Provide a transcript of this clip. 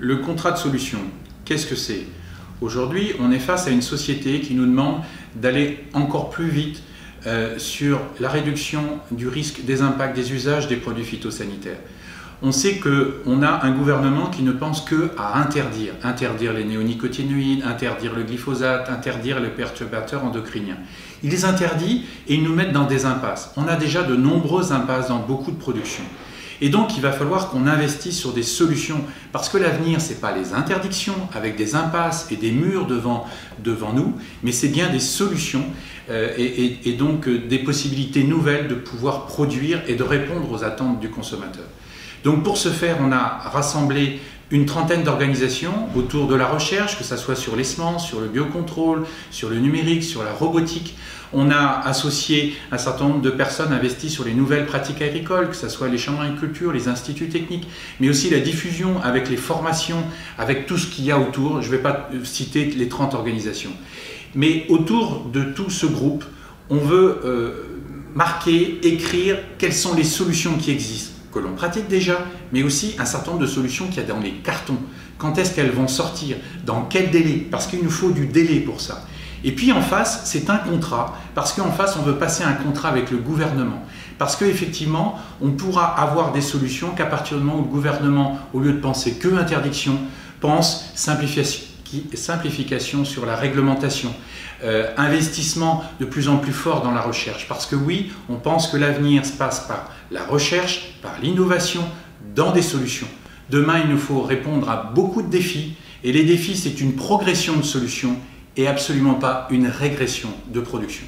Le contrat de solution, qu'est-ce que c'est? Aujourd'hui, on est face à une société qui nous demande d'aller encore plus vite sur la réduction du risque, des impacts, des usages des produits phytosanitaires. On sait qu'on a un gouvernement qui ne pense qu'à interdire les néonicotinoïdes, interdire le glyphosate, interdire les perturbateurs endocriniens. Ils les interdisent et ils nous mettent dans des impasses. On a déjà de nombreuses impasses dans beaucoup de productions. Et donc, il va falloir qu'on investisse sur des solutions, parce que l'avenir, ce n'est pas les interdictions avec des impasses et des murs devant nous, mais c'est bien des solutions et donc des possibilités nouvelles de pouvoir produire et de répondre aux attentes du consommateur. Donc, pour ce faire, on a rassemblé une trentaine d'organisations autour de la recherche, que ce soit sur les semences, sur le biocontrôle, sur le numérique, sur la robotique. On a associé un certain nombre de personnes investies sur les nouvelles pratiques agricoles, que ce soit les chambres d'agriculture, les instituts techniques, mais aussi la diffusion avec les formations, avec tout ce qu'il y a autour. Je ne vais pas citer les 30 organisations. Mais autour de tout ce groupe, on veut marquer, écrire quelles sont les solutions qui existent, que l'on pratique déjà, mais aussi un certain nombre de solutions qu'il y a dans les cartons. Quand est-ce qu'elles vont sortir? Dans quel délai? Parce qu'il nous faut du délai pour ça. Et puis en face, c'est un contrat, parce qu'en face, on veut passer un contrat avec le gouvernement. Parce qu'effectivement, on pourra avoir des solutions qu'à partir du moment où le gouvernement, au lieu de penser que interdiction, pense simplification sur la réglementation, investissement de plus en plus fort dans la recherche. Parce que oui, on pense que l'avenir se passe par la recherche, par l'innovation, dans des solutions. Demain, il nous faut répondre à beaucoup de défis, et les défis, c'est une progression de solutions et absolument pas une régression de production.